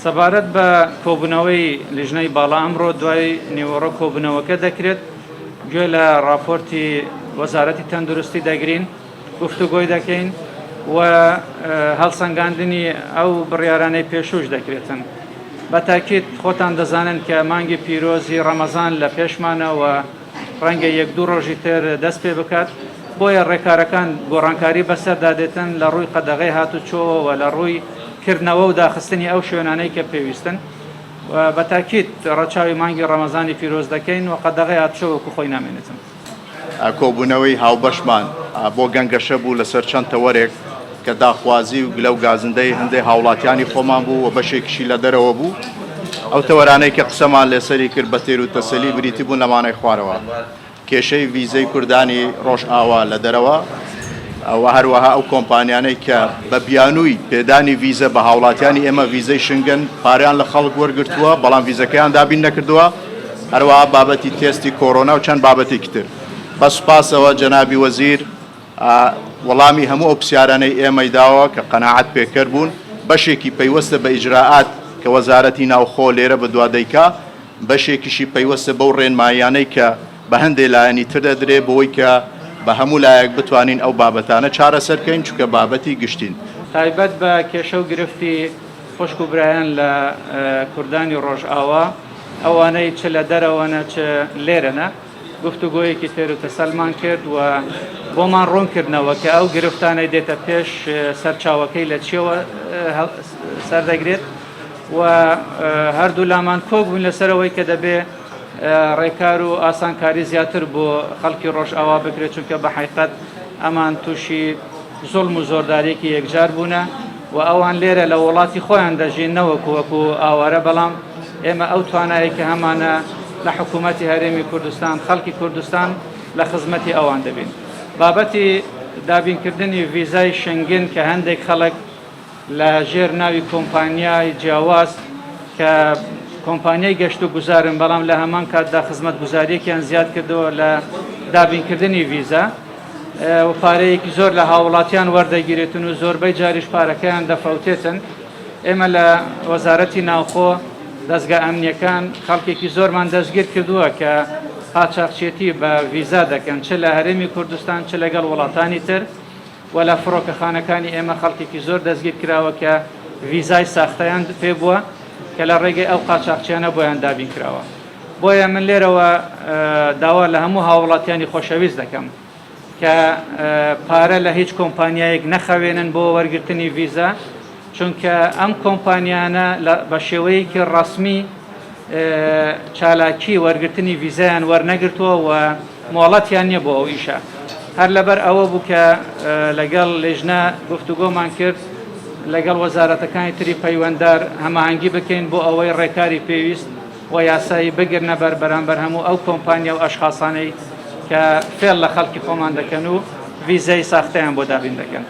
سەبارەت بە کۆبوونەوەی لیژنەی باڵا ئەمڕۆ دوای نێوەڕۆ کۆبوونەوەکە دەکرێت گوێ لە راپۆرتی وەزارەتی تەندروستی دەگرین، گفتوگۆی دەکەین و هەڵسەنگاندنی ئەو بڕیارانەی پێشوش دەکرێتن. بە تاکید خۆتان دەزانن کە مانگی پیرۆزی ڕەمەزان لە پێشمانەوە ڕەنگە یەک دوو ڕۆژی تر دەست پێ بکات، بۆیە ڕێکارەکان گۆڕانکاری بەسەردادێتن لە ڕووی قەدەغەی هاتوچۆوە لە ڕووی کردنەوە و داخستنی ئەو شوێنانەی کە پێویستن. بە تاکید ڕەچاوی مانگی ڕەمەزانی پیرۆز دەکەین و قەدەغەی هاتوچۆوەکو خۆی نامێنێتن. کۆبوونەوەی هاوبەشمان بۆ گەنگەشە بوو لەسەر چەند تەوەرێک کە داخوازی و گلە و گازندەی هەندێک هاوڵاتیانی خۆمان بوو و بەشێکشی لە دەرەوە بوو. ئەو تەوەرانەی کە قسەمان لێسەری کرد بە تێر و تەسەلی بریتی بوون لەمانەی خوارەوە، کێشەی ڤیزەی کوردانی ڕۆژئاوا لە دەرەوە و هەروەها ئەو کۆمپانیانەی کە بە بیانووی پێدانی ڤیزە بە هاوڵاتیانی ئێمە ڤیزەی شنگن پاریان لە خەڵک وەرگرتووە بەڵام ڤیزەکەیان دابین نەکردووە، هەروەها بابەتی تێستی کۆرۆنا و چەند بابەتێکی تر. بە سوپاسەوە جەنابی وەزیر وەڵامی هەموو ئەو پرسیارانەی ئێمەی داوە کە قەناعەت پێکرد بوون، بەشێکی پەیوەستە بە ئیجراعات کە وەزارەتی ناوخۆ لێرە بەدوا دەیکا، بەشێکیشی پەیوەستە بەو ڕێنمایانەی کە بە هەندێک لایەنی تر دەدرێ بۆی کە بە هەموو لایەک بتوانین ئەو بابەتانە چارەسەرکەین چونکە بابەتی گشتین. تایبەت بە کێشە و گرفتی خوشک و برایان لە کوردانی ڕۆژئاوا ئەوانەی چ لە دەرەوەنە چ لێرەنە گفتوگۆیەکی تێر و تەسەلمان کرد و بۆمان ڕوونکردنەوە کە ئەو گرفتانەی دێتە پێش سەرچاوەکەی لە چیەوە سەردەگرێت و هەردوو لامان کۆک بوون لەسەرەوەی کە دەبێ ڕێکار و ئاسانکاری زیاتر بۆ خەڵکی ڕۆژئاوا بکرێت چونکە بە حقیقەت ئەمان تووشی زوڵم و زۆردارێکی یەکجار بوونە و ئەوان لێرە لە وڵاتی خۆیان دەژین نەوەکو وەکو ئاوارە، بەڵام ئێمە ئەو توانایەکی هەمانە لە حکوومەتی هەرێمی کوردستان خەڵکی کوردستان لە خزمەتی ئەوان دەبین. بابەتی دابینکردنی ڤیزای شنگن کە هەندێک خەڵک لە ژێر ناوی کۆمپانیای جیاواز کە کۆمپانیای گەشت و گوزارن بەڵام لە هەمان کاتدا خزمەت گوزاریەکیان زیاد کردەوە لە دابینکردنی ڤیزا و پارەیەکی زۆر لە هاوڵاتیان وەردەگیرێتن و زۆربەی جاریش پارەکەیان دەفەوتێتن. ئێمە لە وەزارەتی ناوخۆ دەستگا ئەمنیەکان خەڵکێکی زۆرمان دەستگیر کردووە کە قاچاقچێتی بە ڤیزا دەکەن چ لە هەرێمی کوردستان چ لەگەڵ وڵاتانی تر و لە فڕۆکەخانەکانی ئێمە خەڵکێکی زۆر دەستگیر کراوە کە ڤیزای ساختەیان پێ بووە کە لە ڕێگەی ئەو قاچاقچیانە بۆیان دابین کراوە. بۆیە من لێرەوە داوا لە هەموو هاوڵاتیانی خۆشەویست دەکەم کە پارە لە هیچ کۆمپانیایەک نەخەوێنن بۆ وەرگرتنی ڤیزا، چونکە ئەم کۆمپانیانە بە شێوەیەکی ڕەسمی چالاکی وەرگرتنی ڤیزایان وەرنەگرتووە و مۆڵەتیان نییە بۆ ئەو ئیشە. هەر لەبەر ئەوە بوو کە لەگەڵ لێژنە گفتوگۆمان کرد لەگەڵ وەزارەتەکانی تری پەیوەنددار هەماهەنگی بکەین بۆ ئەوەی ڕێکاری پێویست و یاسایی بگرنە بەرامبەر هەموو ئەو کۆمپانیا و ئەشخاصانەی کە فێڵ لە خەڵکی خۆمان دەکەن و ڤیزای ساختەیان بۆ دابین دەکەن.